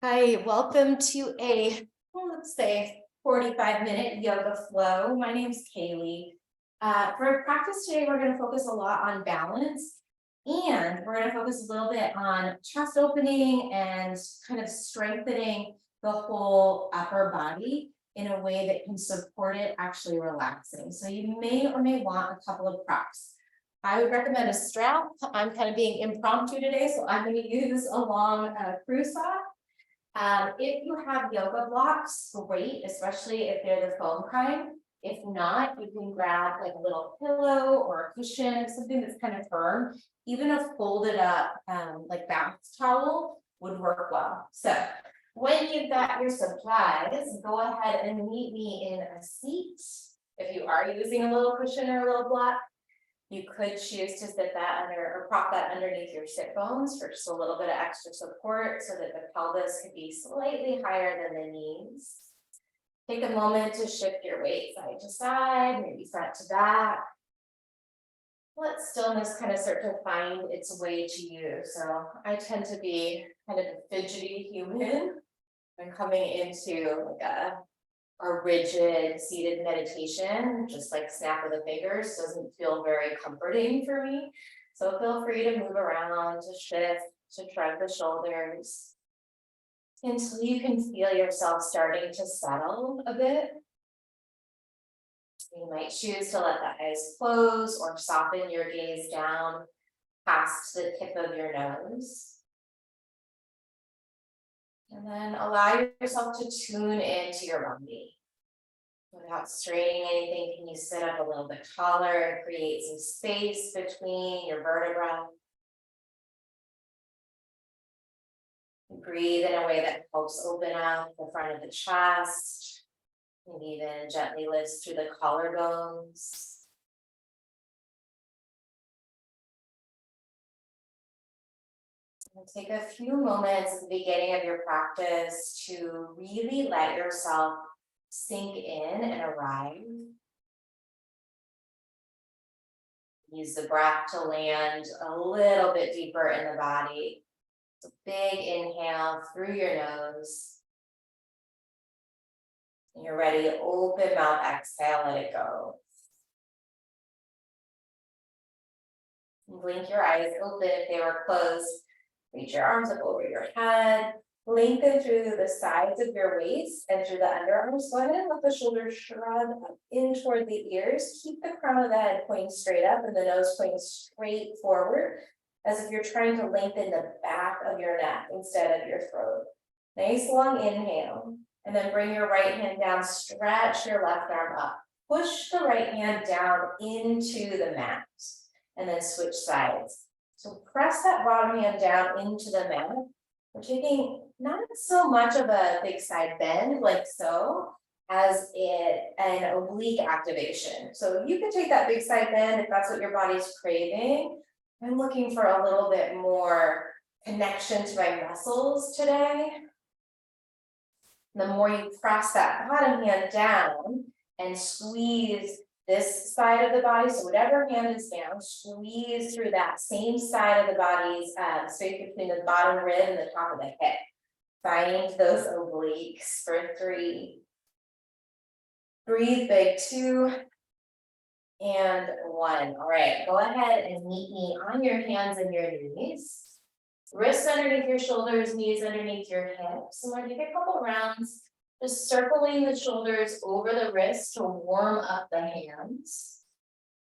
Hi, welcome to let's say 45-minute yoga flow. My name's Kaylee. For practice today, we're going to focus a lot on balance and we're going to focus a little bit on chest opening and kind of strengthening the whole upper body in a way that can support it actually relaxing. So you may or may want a couple of props. I would recommend a strap. I'm kind of being impromptu today, so I'm going to use a long crew sock. If you have yoga blocks, great, especially if they're the foam kind. If not, you can grab like a little pillow or a cushion, something that's kind of firm. Even a folded up like bath towel would work well. So when you've got your supplies, go ahead and meet me in a seat. If you are using a little cushion or a little block, you could choose to sit that under or prop that underneath your sit bones for just a little bit of extra support so that the pelvis could be slightly higher than the knees. Take a moment to shift your weight side to side, maybe front to back. Let stillness kind of start to find its way to you. So I tend to be kind of a fidgety human when coming into like a rigid seated meditation, just like snap of the fingers, doesn't feel very comforting for me. So feel free to move around, to shift, to shrug the shoulders until you can feel yourself starting to settle a bit. You might choose to let the eyes close or soften your gaze down past the tip of your nose. And then allow yourself to tune into your body. Without straining anything, can you sit up a little bit taller and create some space between your vertebrae? Breathe in a way that helps open up the front of the chest, and even gently lifts through the collarbones. And take a few moments at the beginning of your practice to really let yourself sink in and arrive. Use the breath to land a little bit deeper in the body. So big inhale through your nose. When you're ready, open mouth, exhale, let it go. Blink your eyes open if they were closed. Reach your arms up over your head. Lengthen through the sides of your waist and through the underarms. Go ahead and let the shoulders shrug up in toward the ears. Keep the crown of the head pointing straight up and the nose pointing straight forward, as if you're trying to lengthen the back of your neck instead of your throat. Nice long inhale. And then bring your right hand down, stretch your left arm up. Push the right hand down into the mat. And then switch sides. So press that bottom hand down into the mat. We're taking not so much of a big side bend like so, as an oblique activation. So you can take that big side bend if that's what your body's craving. I'm looking for a little bit more connection to my muscles today. The more you press that bottom hand down and squeeze this side of the body, so whatever hand is down, squeeze through that same side of the body's space between the bottom rib and the top of the hip. Find those obliques for 3. Breathe big, 2 and 1. All right, go ahead and meet me on your hands and your knees. Wrists underneath your shoulders, knees underneath your hips. And we're gonna take a couple rounds, just circling the shoulders over the wrists to warm up the hands.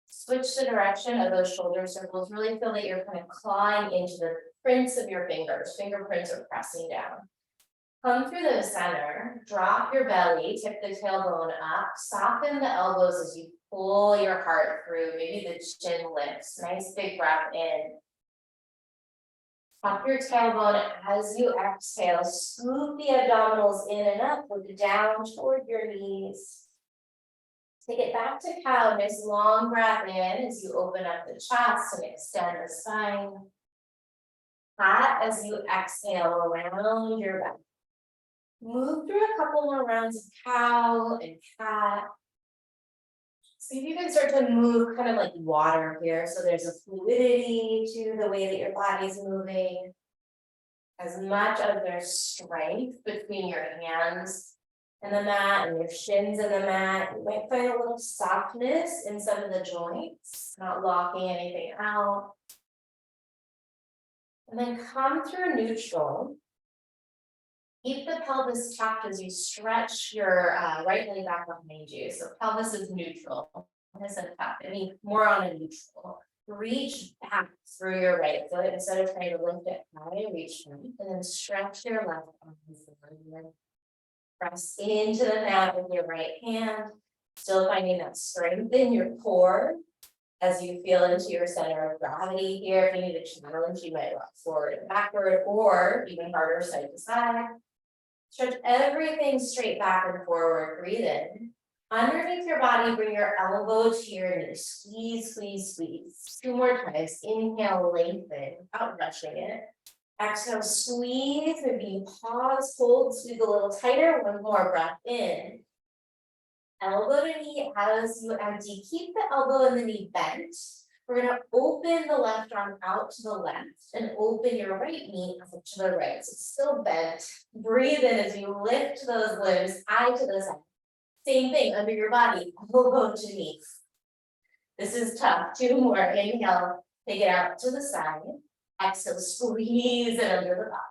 Switch the direction of those shoulder circles. Really feel that you're kind of clawing into the prints of your fingers. Fingerprints are pressing down. Come through the center, drop your belly, tip the tailbone up, soften the elbows as you pull your heart through. Maybe the chin lifts. Nice big breath in. Tuck your tailbone as you exhale. Scoop the abdominals in and up, look down toward your knees. Take it back to cow. Nice long breath in as you open up the chest and extend the spine. Cat as you exhale around your back. Move through a couple more rounds of cow and cat. See if you can start to move kind of like water here. So there's a fluidity to the way that your body's moving. as much of there's strength between your hands and the mat and your shins in the mat. You might find a little softness in some of the joints, not locking anything out. And then come through neutral. Keep the pelvis tucked as you stretch your right leg back behind you. So pelvis is neutral. Isn't tucked. I mean, more on a neutral. Reach back through your right foot instead of trying to lift it high. Reach back and then stretch your left arm forward. Press into the mat with your right hand. Still finding that strength in your core as you feel into your center of gravity here. If you need a challenge, you might rock forward and backward, or even harder, side to side. Stretch everything straight back and forward. Breathe in. Underneath your body, bring your elbow to your knee. Squeeze, squeeze, squeeze. 2 more times. Inhale, lengthen without rushing it. Exhale, squeeze. Maybe you pause, hold, squeeze a little tighter. 1 more breath in. Elbow to knee as you empty. Keep the elbow and the knee bent. We're going to open the left arm out to the left and open your right knee out to the right. So it's still bent. Breathe in as you lift those limbs, eye to the side. Same thing under your body, elbow to knee. This is tough. 2 more. Inhale, take it out to the side. Exhale, squeeze it under the body.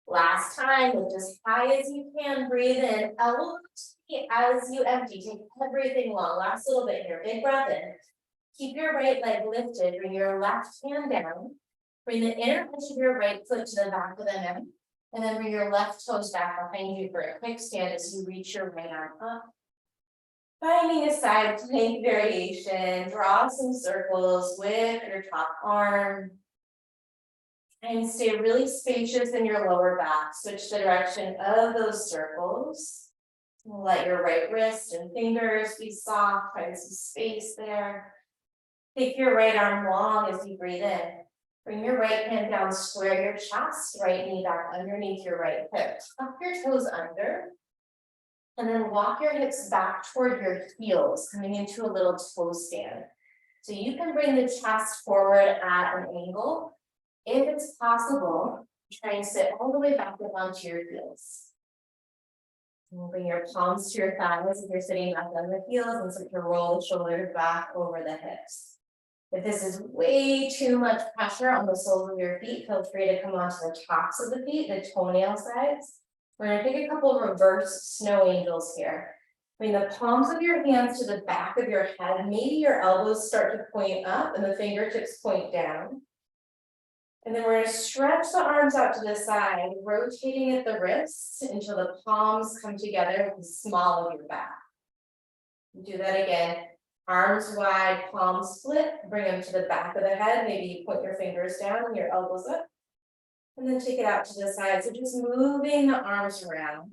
Last time, lift as high as you can. Breathe in, elbow to knee as you empty. Take everything long. Last little bit here. Big breath in. Keep your right leg lifted. Bring your left hand down. Bring the inner edge of your right foot to the back of the neck. And then bring your left toes back behind you for a quick stand as you reach your right arm up. Finding a side plank variation. Draw some circles with your top arm. And stay really spacious in your lower back. Switch the direction of those circles. Let your right wrist and fingers be soft. Find some space there. Take your right arm long as you breathe in. Bring your right hand down, square your chest, right knee back underneath your right hip. Tuck your toes under. And then walk your hips back toward your heels, coming into a little toe stand. So you can bring the chest forward at an angle. If it's possible, try and sit all the way back up onto your heels. And bring your palms to your thighs if you're sitting back on the heels, and start to roll the shoulders back over the hips. If this is way too much pressure on the soles of your feet, feel free to come onto the tops of the feet, the toenail sides. We're going to take a couple of reverse snow angels here. Bring the palms of your hands to the back of your head. Maybe your elbows start to point up and the fingertips point down. And then we're going to stretch the arms out to the side, rotating at the wrists until the palms come together with the small of your back. Do that again. Arms wide, palms split, bring them to the back of the head. Maybe you point your fingers down and your elbows up. And then take it out to the side. So just moving the arms around.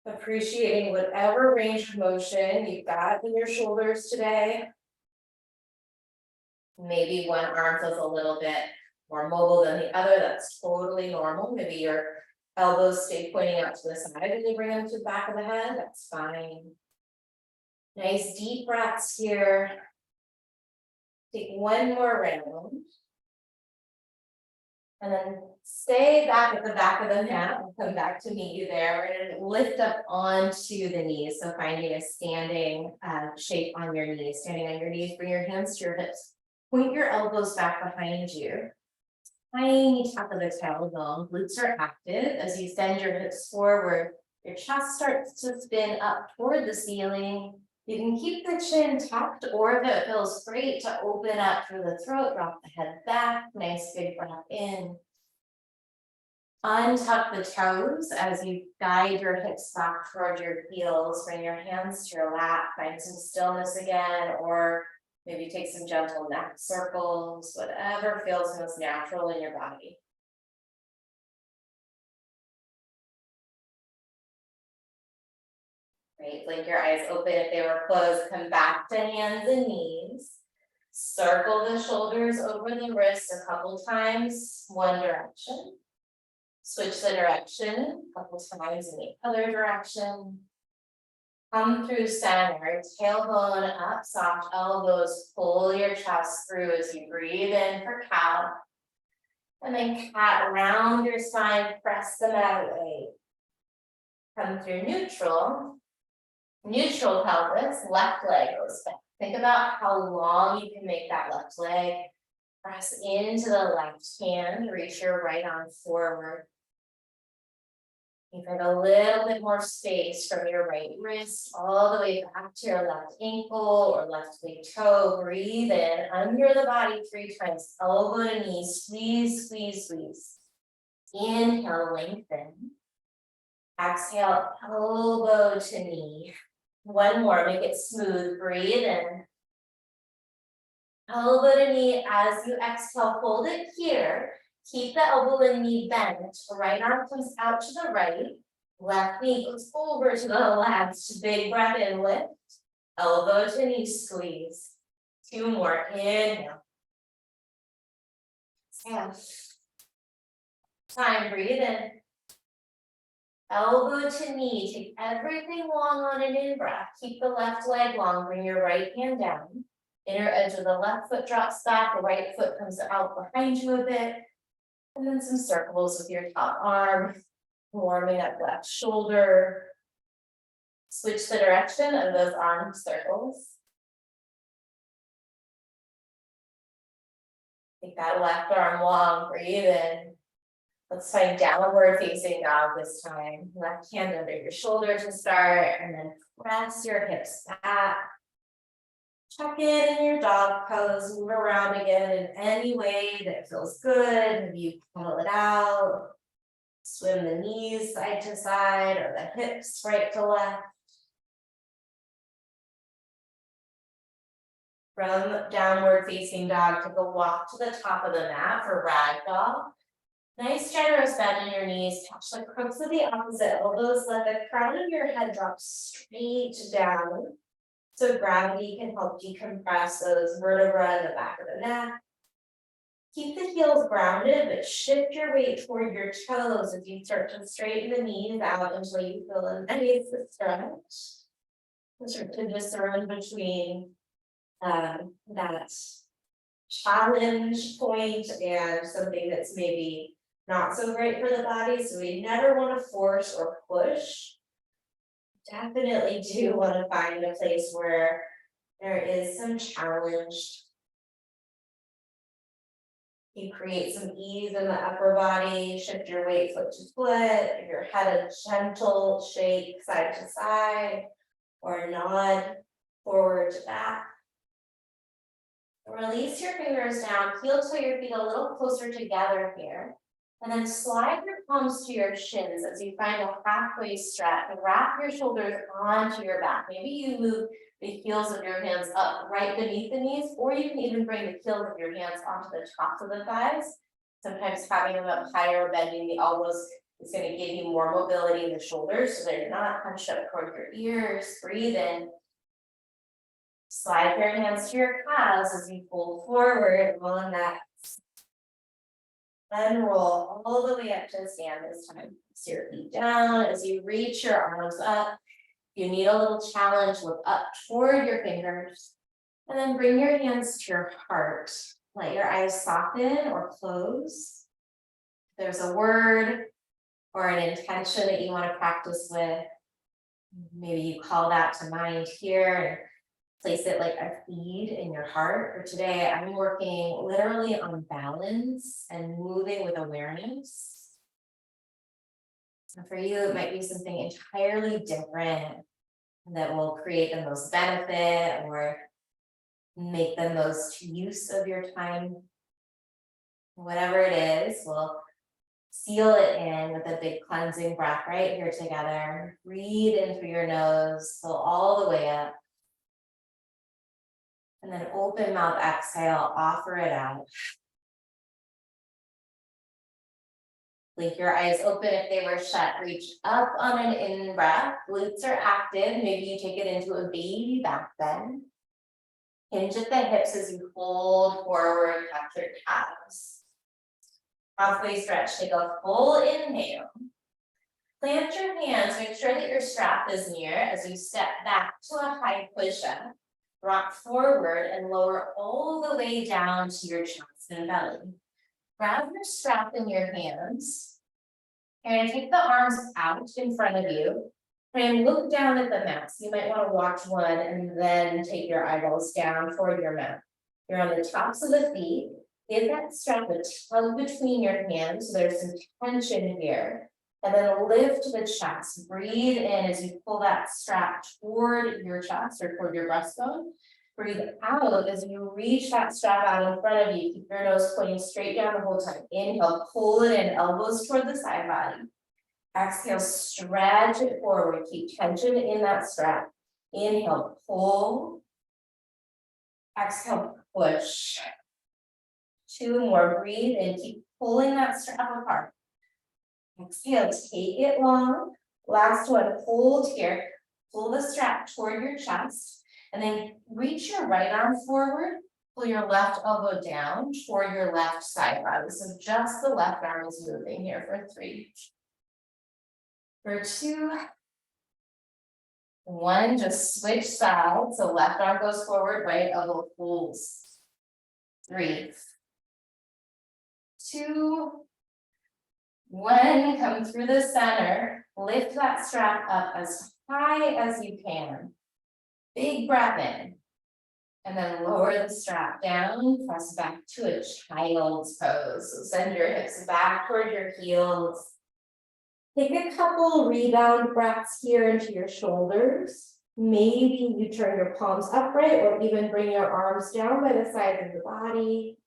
Appreciating whatever range of motion you've got in your shoulders today. Maybe one arm feels a little bit more mobile than the other. That's totally normal. Maybe your elbows stay pointing out to the side and you bring them to the back of the head. That's fine. Nice deep breaths here. Take 1 more round. And then stay back at the back of the mat. I'll come back to meet you there. We're going to lift up onto the knees. So finding a standing shape on your knees. Standing on your knees, bring your hands to your hips. Point your elbows back behind you. Tiny tap of the tailbone. Glutes are active as you send your hips forward. Your chest starts to spin up toward the ceiling. You can keep the chin tucked, or if it feels great to open up through the throat, drop the head back. Nice big breath in. Untuck the toes as you guide your hips back toward your heels. Bring your hands to your lap. Find some stillness again, or maybe take some gentle neck circles, whatever feels most natural in your body. Great, blink your eyes open if they were closed. Come back to hands and knees. Circle the shoulders over the wrists a couple times, one direction. Switch the direction a couple times in the other direction. Come through center, tailbone up, soft elbows, pull your chest through as you breathe in for cow. And then cat around your spine, press the mat away. Come through neutral. Neutral pelvis, left leg goes back. Think about how long you can make that left leg. Press into the left hand, reach your right arm forward. Give it a little bit more space from your right wrist all the way back to your left ankle or left big toe. Breathe in under the body 3 times, elbow to knee, squeeze, squeeze, squeeze. Inhale, lengthen. Exhale, elbow to knee. One more, make it smooth. Breathe in. Elbow to knee. As you exhale, hold it here. Keep the elbow and knee bent. Right arm comes out to the right. Left knee goes over to the left. Big breath in, lift. Elbow to knee, squeeze. 2 more. Inhale. Exhale. Time, breathe in. Elbow to knee, take everything long on an in-breath. Keep the left leg long, bring your right hand down. Inner edge of the left foot drops back, the right foot comes out behind you a bit. And then some circles with your top arm, warming up left shoulder. Switch the direction of those arm circles. Take that left arm long, breathe in. Let's find downward facing dog this time. Left hand under your shoulder to start, and then press your hips back. Check in your dog pose, move around again in any way that feels good. Maybe you pull it out, swim the knees side to side or the hips right to left. From downward facing dog, take a walk to the top of the mat for ragdoll. Nice generous bend in your knees, touch the crooks of the opposite elbows, let the crown of your head drop straight down. So gravity can help decompress those vertebrae in the back of the neck. Keep the heels grounded, but shift your weight toward your toes as you start to straighten the knees out until you feel a nice stretch. Start to discern between that challenge point and something that's maybe not so great for the body. So we never want to force or push. Definitely do want to find a place where there is some challenge. You create some ease in the upper body, shift your weight foot to foot, your head a gentle shake side to side, or nod forward to back. Release your fingers down, heel toe your feet a little closer together here. And then slide your palms to your shins as you find a halfway stretch. Wrap your shoulders onto your back. Maybe you move the heels of your hands up right beneath the knees, or you can even bring the heels of your hands onto the tops of the thighs. Sometimes having them up higher, bending the elbows is going to give you more mobility in the shoulders so they're not hunched up toward your ears. Breathe in. Slide your hands to your calves as you pull forward on that. Then roll all the way up to stand this time. Press your feet down as you reach your arms up. If you need a little challenge, look up toward your fingers. And then bring your hands to your heart. Let your eyes soften or close. If there's a word or an intention that you want to practice with, maybe you call that to mind here and place it like a seed in your heart. For today, I'm working literally on balance and moving with awareness. And for you, it might be something entirely different that will create the most benefit or make the most use of your time. Whatever it is, we'll seal it in with a big cleansing breath right here together. Breathe in through your nose, fill all the way up. And then open mouth exhale, offer it out. Blink your eyes open if they were shut. Reach up on an in breath. Glutes are active. Maybe you take it into a baby back bend. Hinge at the hips as you fold forward, catch your calves. Halfway stretch, take a full inhale. Plant your hands, make sure that your strap is near as you step back to a high push-up. Rock forward and lower all the way down to your chest and belly. Grab your strap in your hands. You're gonna take the arms out in front of you and look down at the mat. So you might want to watch one and then take your eyeballs down toward your mat. You're on the tops of the feet. Give that strap a tug between your hands. So there's some tension here. And then lift the chest. Breathe in as you pull that strap toward your chest or toward your breastbone. Breathe out as you reach that strap out in front of you. Keep your nose pointing straight down the whole time. Inhale, pull it in, elbows toward the side body. Exhale, stretch it forward. Keep tension in that strap. Inhale, pull. Exhale, push. 2 more. Breathe and keep pulling that strap apart. Exhale, take it long. Last one, hold here. Pull the strap toward your chest. And then reach your right arm forward. Pull your left elbow down toward your left side body. So just the left arm is moving here for 3. For 2. 1, just switch sides. So left arm goes forward, right elbow pulls. 3. 2. 1, come through the center. Lift that strap up as high as you can. Big breath in. And then lower the strap down, press back to a child's pose. So send your hips back toward your heels. Take a couple rebound breaths here into your shoulders. Maybe you turn your palms upright or even bring your arms down by the sides of the body.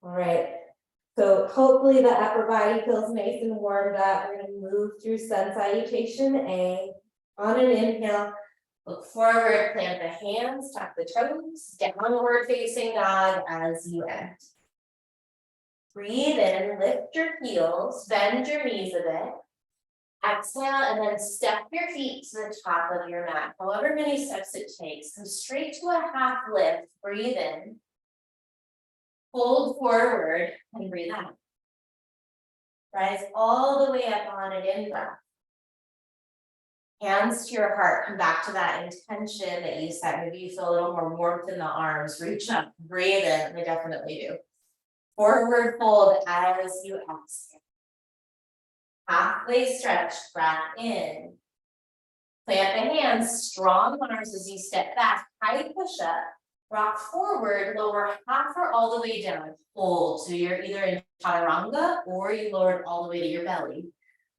All right. So hopefully the upper body feels nice and warmed up. We're going to move through sun salutation A. On an inhale, look forward, plant the hands, tuck the toes, downward facing dog as you end. Breathe in, lift your heels, bend your knees a bit. Exhale, and then step your feet to the top of your mat. However many steps it takes, come straight to a half lift. Breathe in. Hold forward and breathe out. Rise all the way up on an in-breath. Hands to your heart, come back to that intention that you set. Maybe you feel a little more warmth in the arms. Reach up, breathe in. I definitely do. Forward fold as you exhale. Halfway stretch, breath in. Plant the hands, strong arms as you step back. High push up. Rock forward, lower half or all the way down. Hold. So you're either in chaturanga or you lower it all the way to your belly.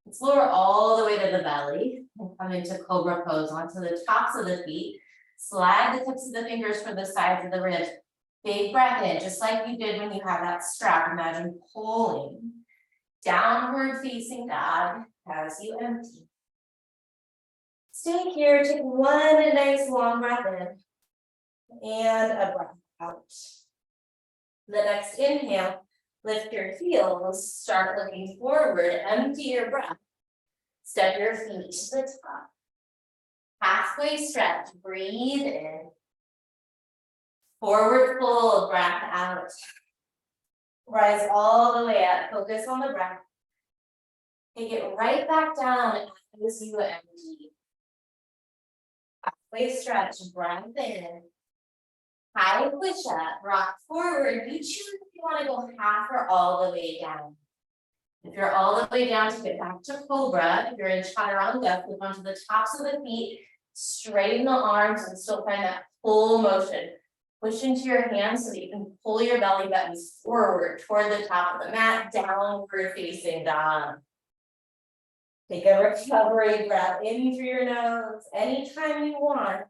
Let's lower all the way to the belly and come into cobra pose onto the tops of the feet. Slide the tips of the fingers for the sides of the ribs. Big breath in, just like you did when you have that strap. Imagine pulling. Downward facing dog as you empty. Stay here, take one nice long breath in and a breath out. The next inhale, lift your heels, start looking forward, empty your breath. Step your feet to the top. Halfway stretch, breathe in. Forward fold, breath out. Rise all the way up, focus on the breath. Take it right back down as you empty. Halfway stretch, breath in. High push up, rock forward. You choose if you want to go half or all the way down. If you're all the way down, to get back to cobra. If you're in chaturanga, flip onto the tops of the feet, straighten the arms and still find that full motion. Push into your hands so that you can pull your belly buttons forward toward the top of the mat, downward facing dog. Take a recovery breath in through your nose anytime you want,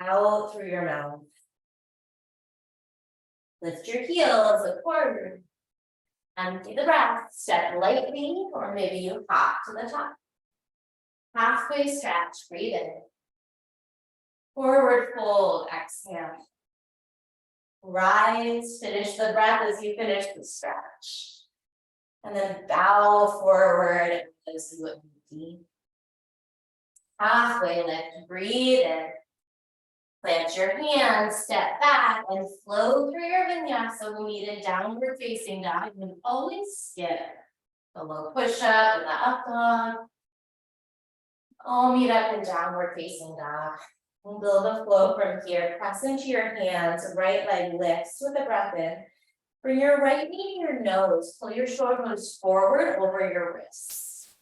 out through your mouth. Lift your heels forward. Empty the breath, step lightly, or maybe you hop to the top. Halfway stretch, breathe in. Forward fold, exhale. Rise, finish the breath as you finish the stretch. And then bow forward as you empty. Halfway lift, breathe in. Plant your hands, step back, and flow through your vinyasa. We meet in downward facing dog. You can always skip the low push-up and the up dog. All meet up in downward facing dog. And build a flow from here. Press into your hands, right leg lifts with a breath in. Bring your right knee to your nose, pull your shoulders forward over your wrists.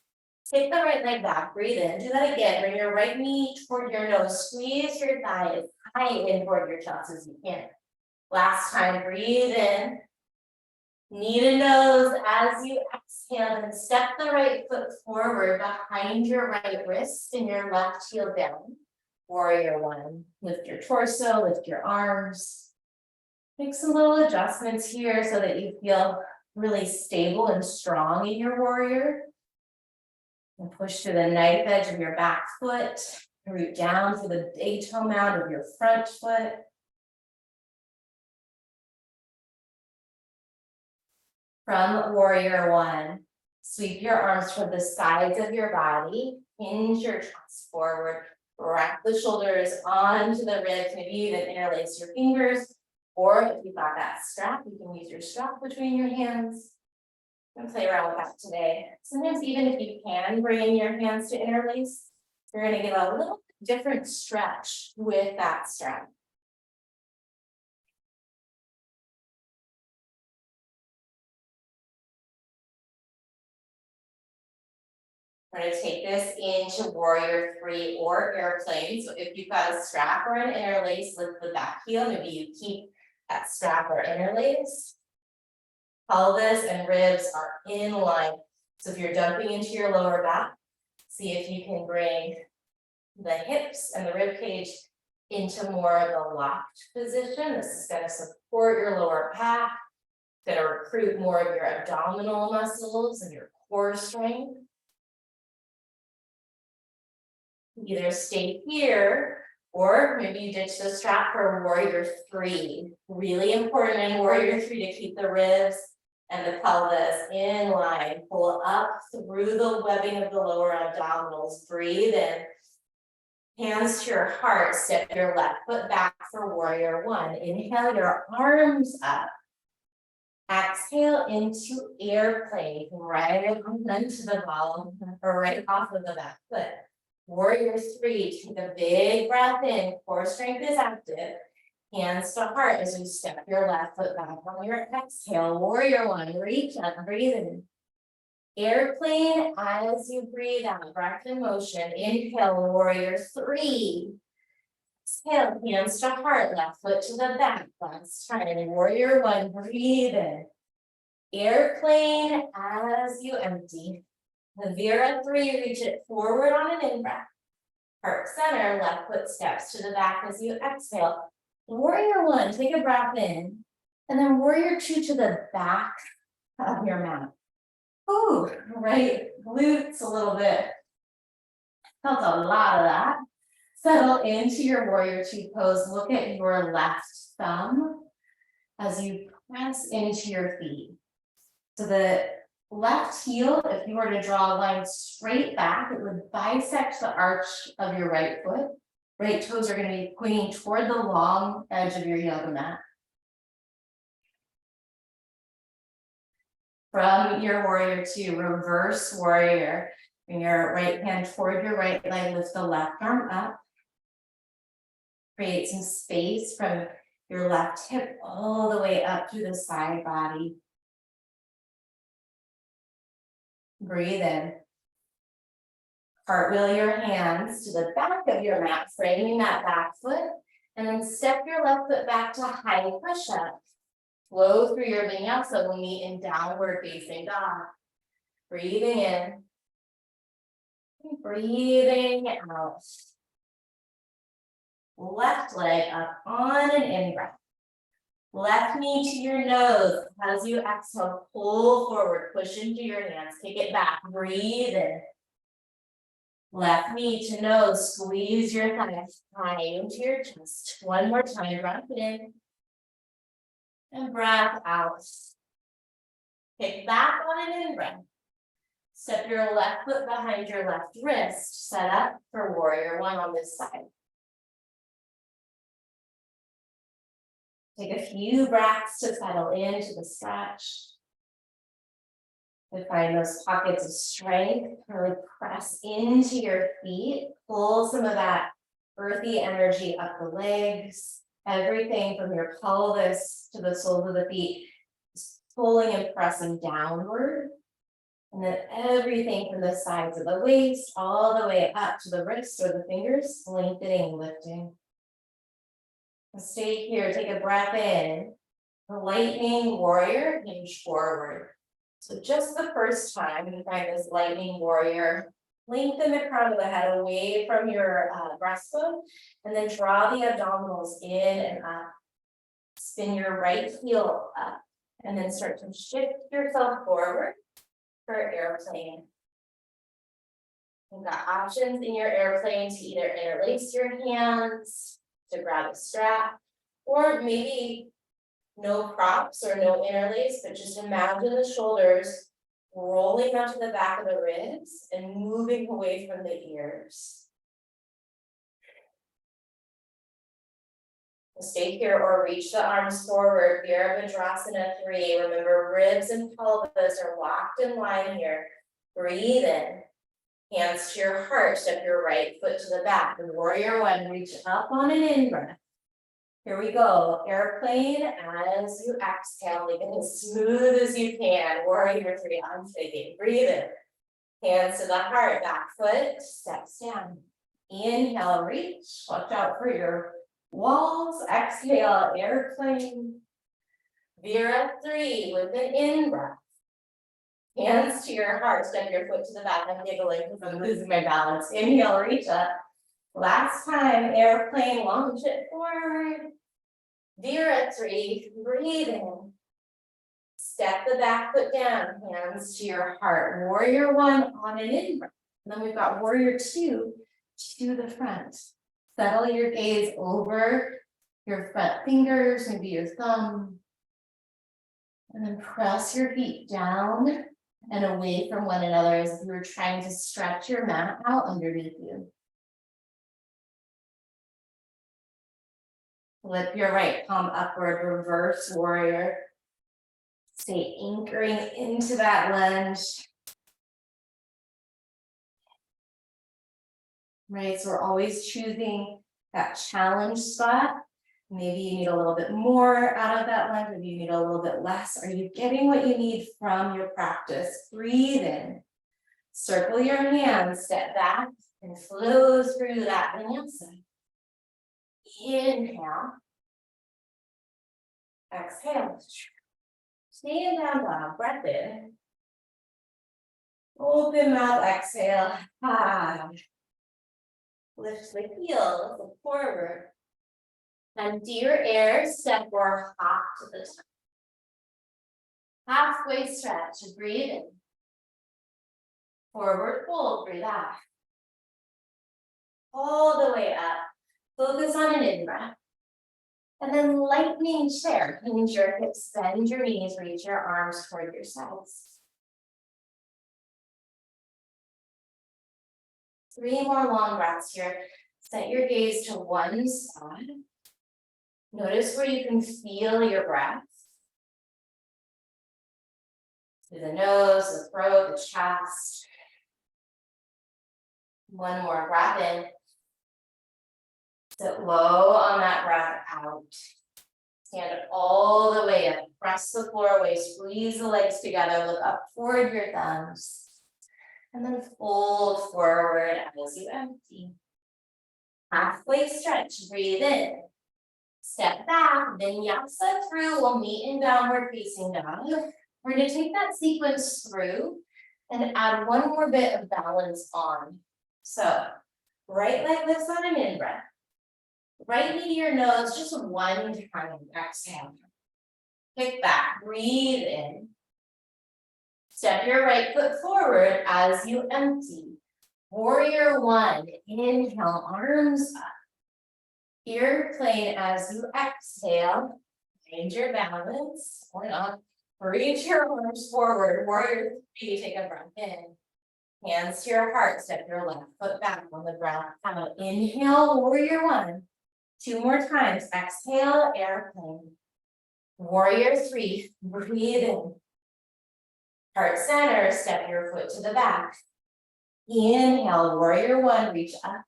Take the right leg back, breathe in, do that again. Bring your right knee toward your nose, squeeze your thighs high in toward your chest as you can. Last time, breathe in. Knee to nose as you exhale, and step the right foot forward behind your right wrist and your left heel down. Warrior one. Lift your torso, lift your arms. Make some little adjustments here so that you feel really stable and strong in your warrior. And push to the knife edge of your back foot. Root down to the big toe mound of your front foot. From warrior one, sweep your arms toward the sides of your body, hinge your chest forward, wrap the shoulders onto the ribs. Maybe you even interlace your fingers, or if you've got that strap, you can use your strap between your hands and play around with that today. Sometimes even if you can bring in your hands to interlace, you're going to get a little different stretch with that strap. We're going to take this into warrior three or airplane. So if you've got a strap or an interlace, lift the back heel. Maybe you keep that strap or interlace. Pelvis and ribs are in line. So if you're dumping into your lower back, see if you can bring the hips and the rib cage into more of a locked position. This is going to support your lower back, going to recruit more of your abdominal muscles and your core strength. Either stay here, or maybe you ditch the strap for warrior three. Really important in warrior three to keep the ribs and the pelvis in line. Pull up through the webbing of the lower abdominals. Breathe in. Hands to your heart. Step your left foot back for warrior one. Inhale your arms up. Exhale into airplane. Right onto the ball or right off of the back foot. Warrior three, take a big breath in, core strength is active. Hands to heart as you step your left foot back on your exhale. Warrior one, reach up, breathe in. Airplane as you breathe out, breath in motion. Inhale, warrior three. Exhale, hands to heart, left foot to the back. Last time, warrior one, breathe in. Airplane as you empty. The Vera three, reach it forward on an in-breath. Heart center, left foot steps to the back as you exhale. Warrior one, take a breath in. And then warrior two to the back of your mat. Ooh, right, glutes a little bit. Felt a lot of that. Settle into your warrior two pose. Look at your left thumb as you press into your feet. So the left heel, if you were to draw a line straight back, it would bisect the arch of your right foot. Right toes are going to be pointing toward the long edge of your yoga mat. From your warrior two, reverse warrior. Bring your right hand toward your right leg, lift the left arm up. Create some space from your left hip all the way up to the side body. Breathe in. Cartwheel your hands to the back of your mat, framing that back foot, and then step your left foot back to high push-up. Flow through your vinyasa. We'll meet in downward facing dog. Breathing in. Breathing out. Left leg up on an in-breath. Left knee to your nose. As you exhale, pull forward, push into your hands, take it back, breathe in. Left knee to nose, squeeze your thighs high into your chest. One more time, breath in. And breath out. Kick back on an in-breath. Step your left foot behind your left wrist. Set up for warrior one on this side. Take a few breaths to settle into the stretch. To find those pockets of strength, really press into your feet. Pull some of that earthy energy up the legs, everything from your pelvis to the soles of the feet, pulling and pressing downward. And then everything from the sides of the waist all the way up to the wrists or the fingers, lengthening, lifting. Stay here, take a breath in. The lightning warrior, hinge forward. So just the first time you find this lightning warrior, lengthen the crown of the head away from your breastbone, and then draw the abdominals in and up. Spin your right heel up, and then start to shift yourself forward for airplane. You've got options in your airplane to either interlace your hands, to grab a strap, or maybe no props or no interlace, but just imagine the shoulders rolling onto the back of the ribs and moving away from the ears. Stay here or reach the arms forward, Virabhadrasana 3. Remember, ribs and pelvis are locked in line here. Breathe in. Hands to your heart, step your right foot to the back. Warrior 1, reach up on an in-breath. Here we go, airplane as you exhale, make it as smooth as you can. Warrior 3, I'm taking, breathe in. Hands to the heart, back foot, steps down. Inhale, reach, watch out for your walls. Exhale, airplane. Vira 3 with an in-breath. Hands to your heart, step your foot to the back. I'm giggling because I'm losing my balance. Inhale, reach up. Last time, airplane, launch it forward. Vira 3, breathe in. Step the back foot down, hands to your heart. Warrior 1 on an in-breath. And then we've got warrior 2 to the front. Settle your gaze over your front fingers, maybe your thumb. And then press your feet down and away from one another as if you were trying to stretch your mat out underneath you. Flip your right palm upward, reverse warrior. Stay anchoring into that lunge. Right, so we're always choosing that challenge spot. Maybe you need a little bit more out of that lunge, maybe you need a little bit less. Are you getting what you need from your practice? Breathe in. Circle your hands, step back, and flow through that vinyasa. Inhale. Exhale. Stay in down dog, breath in. Open mouth, exhale. Lift the heels, look forward. And dear air, step or hop to the top. Halfway stretch, breathe in. Forward fold, breathe out. All the way up. Focus on an in-breath. And then lightning chair. Hinge your hips, bend your knees, reach your arms toward your sides. 3 more long breaths here. Set your gaze to one spot. Notice where you can feel your breath. Through the nose, the throat, the chest. One more breath in. Sit low on that breath out. Stand all the way up. Press the floor away. Squeeze the legs together. Look up toward your thumbs. And then fold forward as you empty. Halfway stretch. Breathe in. Step back. Vinyasa through. We'll meet in downward facing dog. We're going to take that sequence through and add one more bit of balance on. So, right leg lifts on an in-breath. Right knee to your nose, just one time. Exhale. Kick back, breathe in. Step your right foot forward as you empty. Warrior 1, inhale, arms up. Airplane as you exhale. Change your balance, or not. Reach your arms forward. Warrior 3, take a breath in. Hands to your heart, step your left foot back on the breath out. Inhale, warrior 1. 2 more times, exhale, airplane. Warrior 3, breathe in. Heart center, step your foot to the back. Inhale, warrior 1, reach up.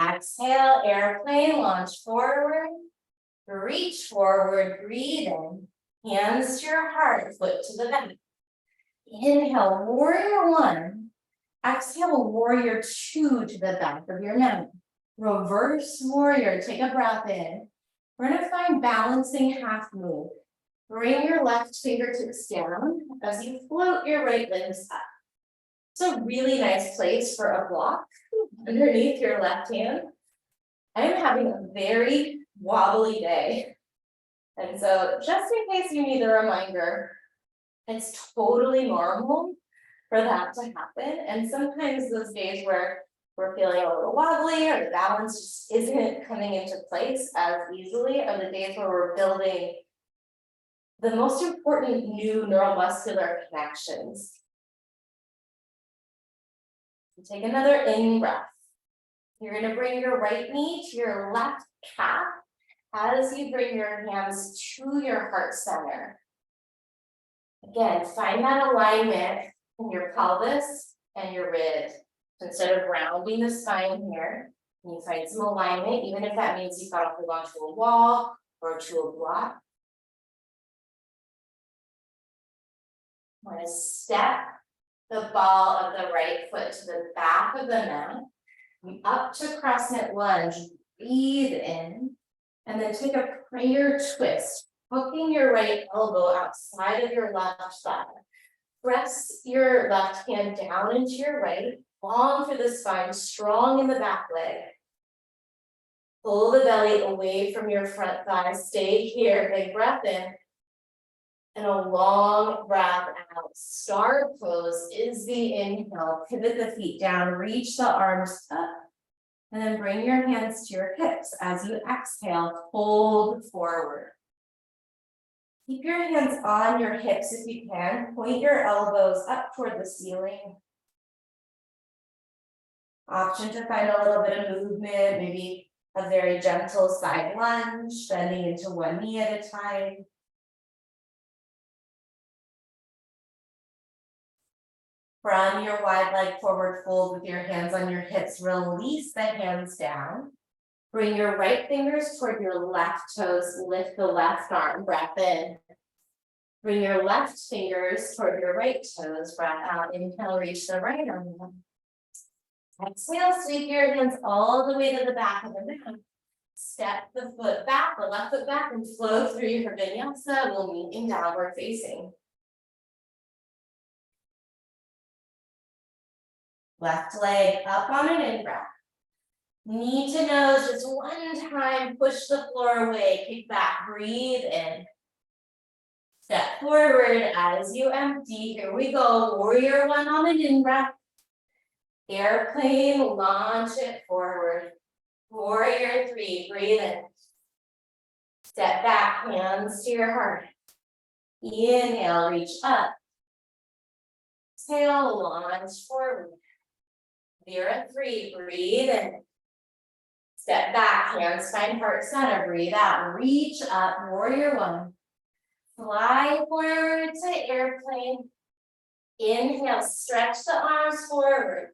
Exhale, airplane, launch forward. Reach forward, breathe in. Hands to your heart, foot to the back. Inhale, warrior one. Exhale, warrior two to the back of your mat. Reverse warrior, take a breath in. We're gonna find balancing half move. Bring your left fingertips down as you float your right limbs up. It's a really nice place for a block underneath your left hand. I'm having a very wobbly day. And so just in case you need a reminder, it's totally normal for that to happen. And sometimes those days where we're feeling a little wobbly or the balance just isn't coming into place as easily are the days where we're building the most important new neuromuscular connections. Take another in breath. You're going to bring your right knee to your left calf as you bring your hands to your heart center. Again, find that alignment in your pelvis and your ribs. Instead of rounding the spine here, you find some alignment, even if that means you've got to hold onto a wall or to a block. I'm going to step the ball of the right foot to the back of the mat. Up to crescent lunge, breathe in, and then take a prayer twist, hooking your right elbow outside of your left thigh. Press your left hand down into your right, long through the spine, strong in the back leg. Pull the belly away from your front thigh, stay here, big breath in, and a long breath out. Star pose is the inhale, pivot the feet down, reach the arms up, and then bring your hands to your hips. As you exhale, fold forward. Keep your hands on your hips if you can. Point your elbows up toward the ceiling. Option to find a little bit of movement, maybe a very gentle side lunge, bending into one knee at a time. From your wide leg forward fold with your hands on your hips, release the hands down. Bring your right fingers toward your left toes, lift the left arm, breath in. Bring your left fingers toward your right toes, breath out. Inhale, reach the right arm up. Exhale, sweep your hands all the way to the back of the mat. Step the foot back, the left foot back, and flow through your vinyasa. We'll meet in downward facing. Left leg up on an in-breath. Knee to nose, just one time, push the floor away, kick back, breathe in. Step forward as you empty, here we go, warrior one on an in-breath. Airplane, launch it forward. Warrior three, breathe in. Step back, hands to your heart. Inhale, reach up. Exhale, launch forward. Vera three, breathe in. Step back, hands find heart center, breathe out, reach up, warrior one. Fly forward to airplane. Inhale, stretch the arms forward.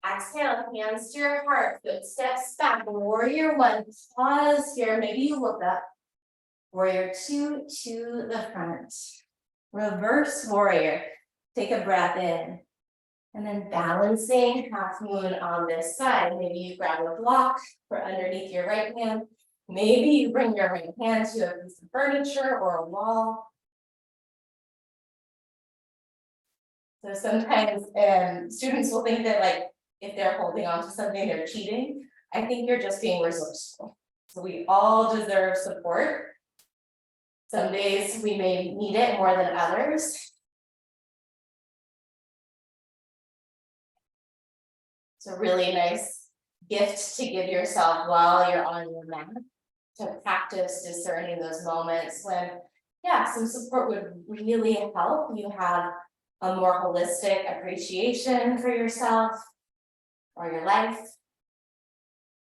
Exhale, hands to your heart, footsteps back, warrior one. Pause here, maybe you look up. Warrior two to the front. Reverse warrior, take a breath in. And then balancing half moon on this side. Maybe you grab a block for underneath your right hand. Maybe you bring your right hand to a piece of furniture or a wall. So sometimes students will think that like if they're holding on to something, they're cheating. I think you're just being resourceful. So we all deserve support. Some days we may need it more than others. It's a really nice gift to give yourself while you're on your mat to practice discerning those moments when, yeah, some support would really help you have a more holistic appreciation for yourself or your life.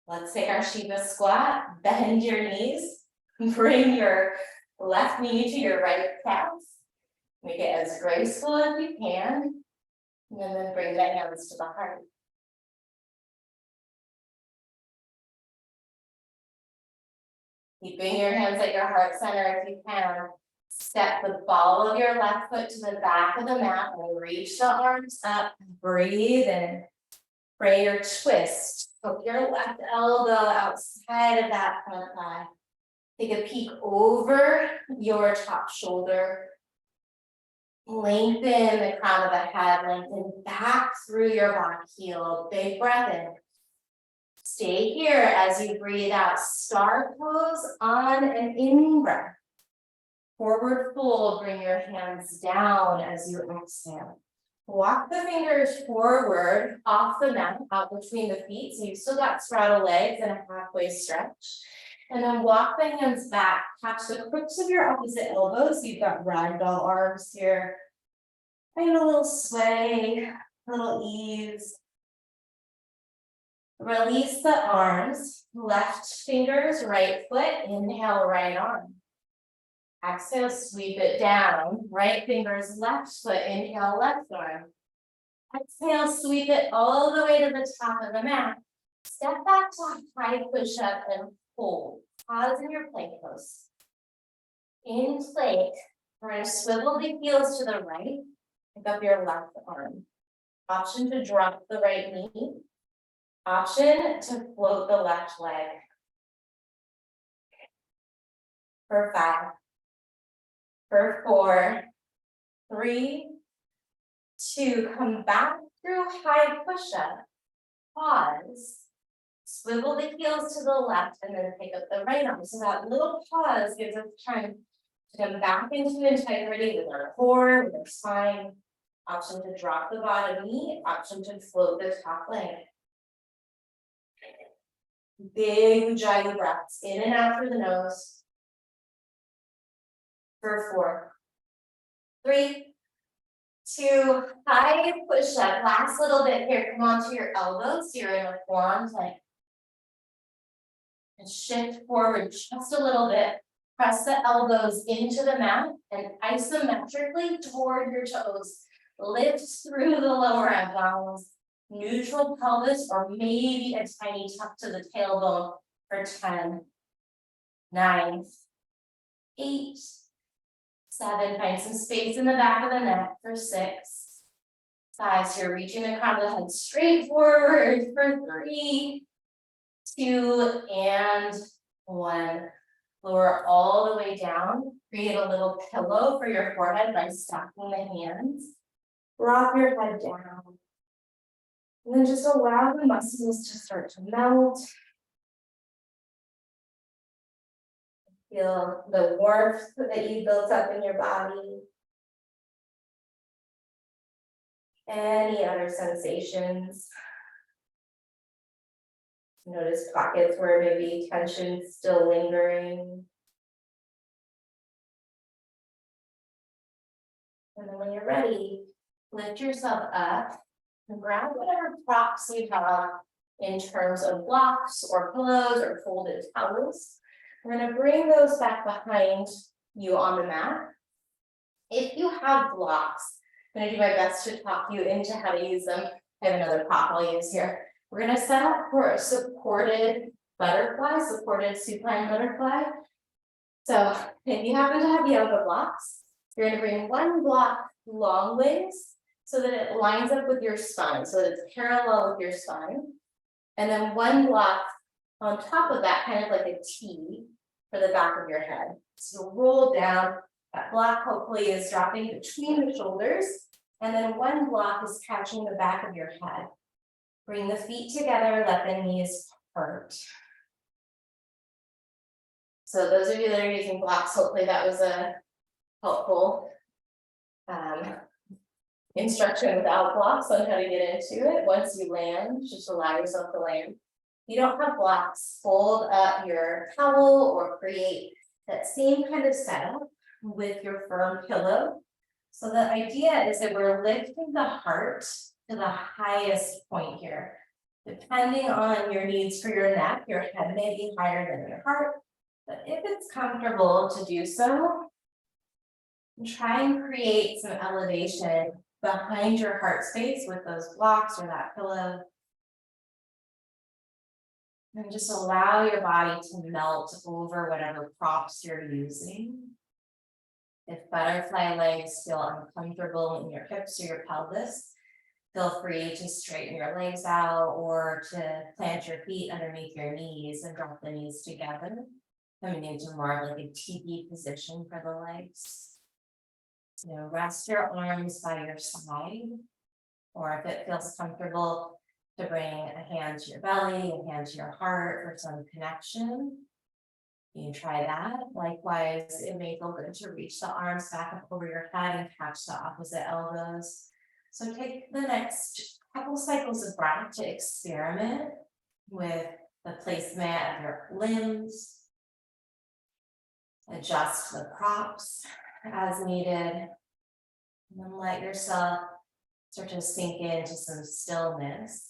Let's take our Shiva squat, bend your knees, bring your left knee to your right calf, make it as graceful as you can, and then bring the hands to the heart. Keeping your hands at your heart center if you can. Step the ball of your left foot to the back of the mat and reach the arms up. Breathe in. Prayer twist. Hook your left elbow outside of that front thigh. Take a peek over your top shoulder. Lengthen the crown of the head, lengthen back through your back heel. Big breath in. Stay here as you breathe out. Star pose on an in breath. Forward fold, bring your hands down as you exhale. Walk the fingers forward off the mat, out between the feet. So you've still got straddle legs and a halfway stretch. And then walk the hands back, catch the crooks of your opposite elbows. So you've got ragdoll arms here. Find a little sway, a little ease. Release the arms, left fingers, right foot, inhale, right arm. Exhale, sweep it down, right fingers, left foot, inhale, left arm. Exhale, sweep it all the way to the top of the mat. Step back to high push-up and hold. Pause in your plank pose. In plank, we're going to swivel the heels to the right, pick up your left arm. Option to drop the right knee. Option to float the left leg. For 5, for 4, 3, 2, come back through high push-up. Pause. Swivel the heels to the left and then pick up the right arm. So that little pause gives us time to come back into integrity with our core, with our spine. Option to drop the bottom knee, option to float the top leg. Big ujjayi breaths in and out through the nose. For 4, 3, 2, high push up. Last little bit here. Come onto your elbows. So you're in a forearm plank. And shift forward just a little bit. Press the elbows into the mat and isometrically toward your toes. Lift through the lower abdominals. Neutral pelvis or maybe a tiny tuck to the tailbone for 10, 9, 8, 7. Find some space in the back of the neck for 6, 5. So you're reaching the crown of the head straight forward for 3, 2, and 1. Lower all the way down. Create a little pillow for your forehead by stacking the hands. Drop your head down. And then just allow the muscles to start to melt. Feel the warmth that you built up in your body. Any other sensations? Notice pockets where maybe tension's still lingering. And then when you're ready, lift yourself up and grab whatever props you have in terms of blocks or pillows or folded towels. We're going to bring those back behind you on the mat. If you have blocks, I'm going to do my best to talk you into how to use them. I have another prop I'll use here. We're going to set up for a supported butterfly, supported supine butterfly. So if you happen to have yoga blocks, you're going to bring one block long ways so that it lines up with your spine, so that it's parallel with your spine. And then one block on top of that, kind of like a T for the back of your head. So roll down, that block hopefully is dropping between the shoulders, and then one block is catching the back of your head. Bring the feet together, let the knees hurt. So those of you that are using blocks, hopefully that was a helpful instruction without blocks on how to get into it. Once you land, just allow yourself to land. If you don't have blocks, fold up your towel or create that same kind of setup with your firm pillow. So the idea is that we're lifting the heart to the highest point here. Depending on your needs for your neck, your head may be higher than your heart, but if it's comfortable to do so, try and create some elevation behind your heart space with those blocks or that pillow. And just allow your body to melt over whatever props you're using. If butterfly legs feel uncomfortable in your hips or your pelvis, feel free to straighten your legs out or to plant your feet underneath your knees and drop the knees together, coming into more of like a teepee position for the legs. Rest your arms by your side, or if it feels comfortable, to bring a hand to your belly, a hand to your heart for some connection. You can try that. Likewise, it may feel good to reach the arms back up over your head and catch the opposite elbows. So take the next couple cycles of breath to experiment with the placement of your limbs. Adjust the props as needed. And then let yourself start to sink into some stillness.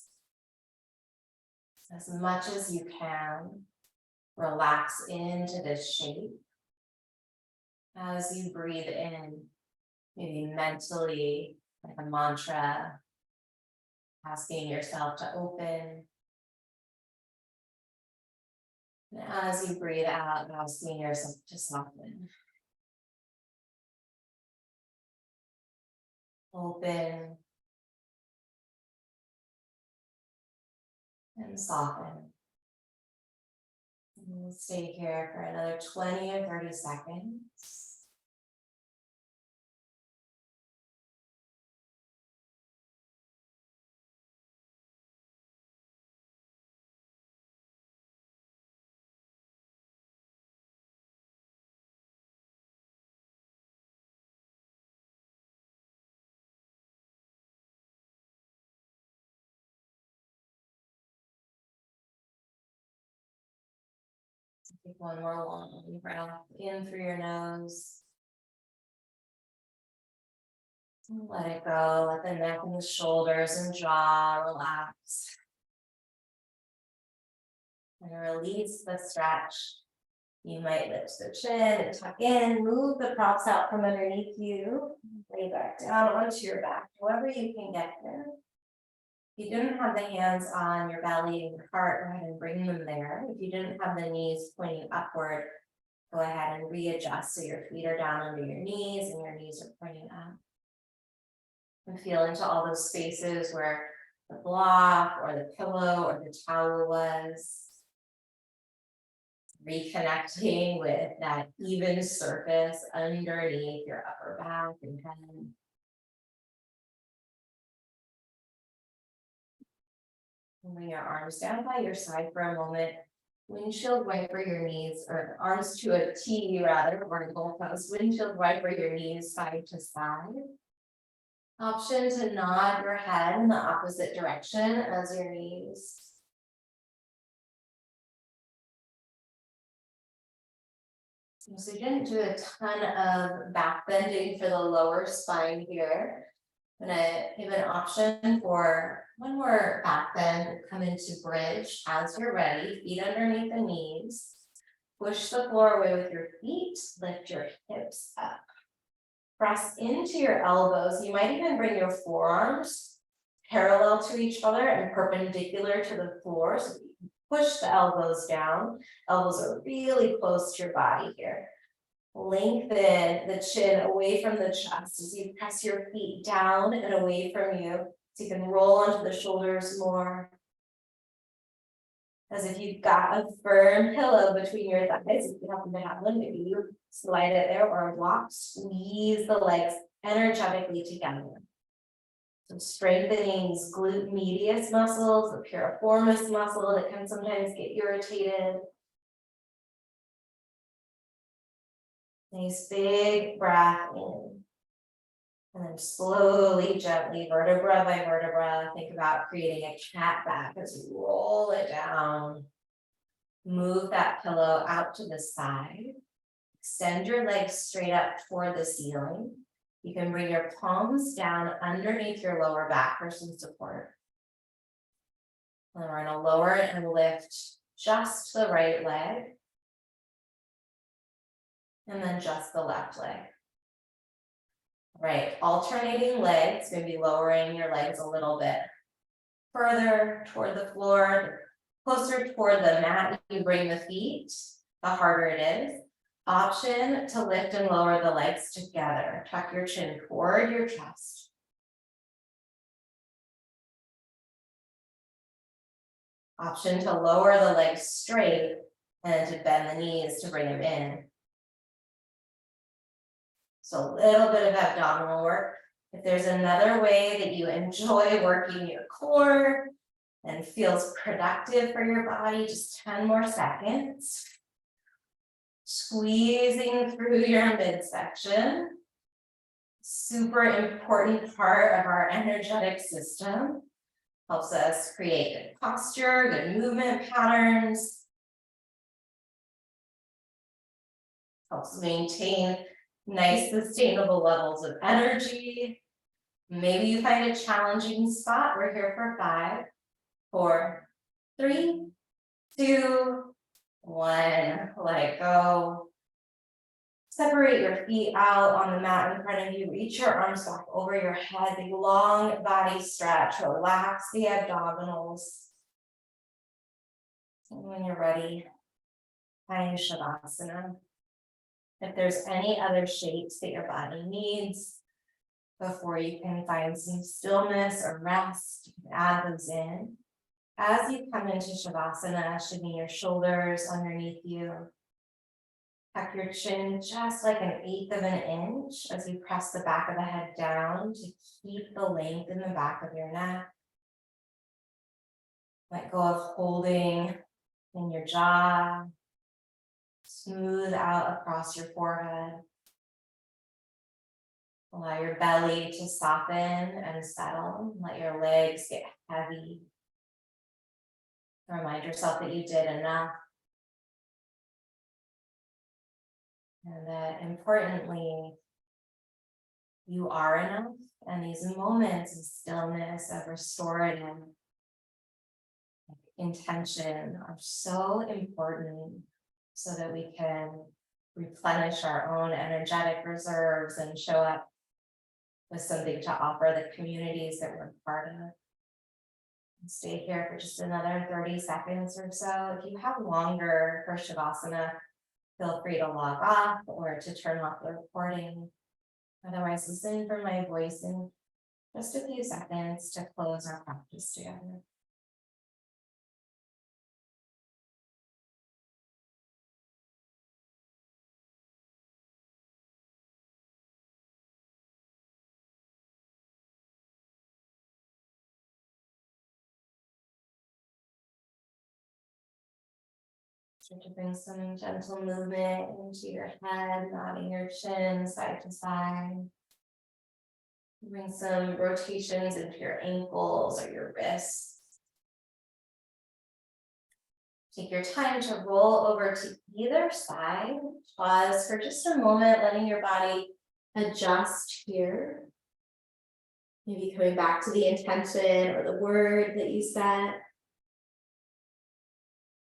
As much as you can, relax into this shape. As you breathe in, maybe mentally, like a mantra, asking yourself to open. And as you breathe out, asking yourself to soften. Open and soften. And we'll stay here for another 20 or 30 seconds. Take one more long breath in through your nose. Let it go. Let the neck and the shoulders and jaw relax. And release the stretch. You might lift the chin and tuck in, move the props out from underneath you, lay back down onto your back, however you can get there. If you didn't have the hands on your belly and your heart, go ahead and bring them there. If you didn't have the knees pointing upward, go ahead and readjust so your feet are down under your knees and your knees are pointing up. And feel into all those spaces where the block or the pillow or the towel was. Reconnecting with that even surface underneath your upper back and head. Bring your arms down by your side for a moment. Windshield wiper your knees, or arms to a T rather, or a goalpost. Windshield wiper your knees side to side. Option to nod your head in the opposite direction as your knees. So you didn't do a ton of back bending for the lower spine here. I'm gonna give an option for one more back bend, come into bridge as you're ready, feet underneath the knees. Push the floor away with your feet, lift your hips up. Press into your elbows. You might even bring your forearms parallel to each other and perpendicular to the floor. So you can push the elbows down. Elbows are really close to your body here. Lengthen the chin away from the chest as you press your feet down and away from you. So you can roll onto the shoulders more. As if you've got a firm pillow between your thighs, if you happen to have one, maybe you slide it there, or a block, squeeze the legs energetically together. So strengthening these glute medius muscles, the piriformis muscle that can sometimes get irritated. Nice big breath in. And then slowly, gently, vertebra by vertebra, think about creating a cat back as you roll it down. Move that pillow out to the side. Extend your legs straight up toward the ceiling. You can bring your palms down underneath your lower back for some support. And we're going to lower and lift just the right leg. And then just the left leg. Right, alternating legs, maybe lowering your legs a little bit further toward the floor. closer toward the mat you bring the feet, the harder it is. Option to lift and lower the legs together. Tuck your chin toward your chest. Option to lower the legs straight and to bend the knees to bring them in. So a little bit of abdominal work. If there's another way that you enjoy working your core and feels productive for your body, just 10 more seconds. Squeezing through your midsection. Super important part of our energetic system. Helps us create good posture, good movement patterns. Helps maintain nice sustainable levels of energy. Maybe you find a challenging spot. We're here for 5, 4, 3, 2, 1. Let it go. Separate your feet out on the mat in front of you. Reach your arms back over your head. Big long body stretch. Relax the abdominals. And when you're ready, find Shavasana. If there's any other shapes that your body needs before you can find some stillness or rest, you can add those in. As you come into Shavasana, shimmy your shoulders underneath you. Tuck your chin just like 1/8 of an inch as you press the back of the head down to keep the length in the back of your neck. Let go of holding in your jaw. Smooth out across your forehead. Allow your belly to soften and settle. Let your legs get heavy. Remind yourself that you did enough. And that importantly, you are enough. And these moments of stillness, of restorative intention are so important so that we can replenish our own energetic reserves and show up with something to offer the communities that we're part of. Stay here for just another 30 seconds or so. If you have longer for Shavasana, feel free to log off or to turn off the recording. Otherwise, listen for my voice in just a few seconds to close our practice together. Start to bring some gentle movement into your head, nodding your chin side to side. Bring some rotations into your ankles or your wrists. Take your time to roll over to either side. Pause for just a moment, letting your body adjust here. Maybe coming back to the intention or the word that you set.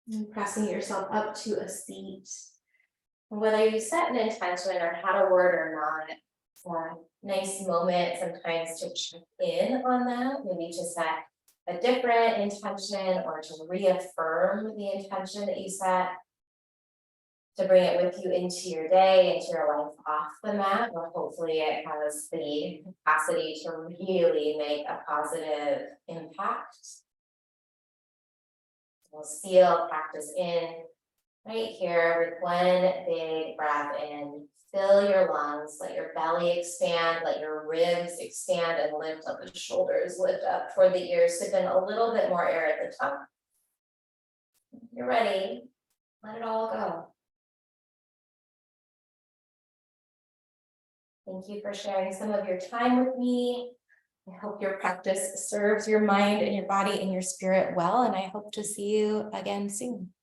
And pressing yourself up to a seat. Whether you set an intention or had a word or not, it's a nice moment sometimes to check in on that, maybe to set a different intention or to reaffirm the intention that you set, to bring it with you into your day, into your life off the mat, where hopefully it has the capacity to really make a positive impact. We'll seal practice in right here with one big breath in. Fill your lungs, let your belly expand, let your ribs expand and lift up the shoulders, lift up toward the ears, sip in a little bit more air at the top. If you're ready, let it all go. Thank you for sharing some of your time with me. I hope your practice serves your mind and your body and your spirit well, and I hope to see you again soon.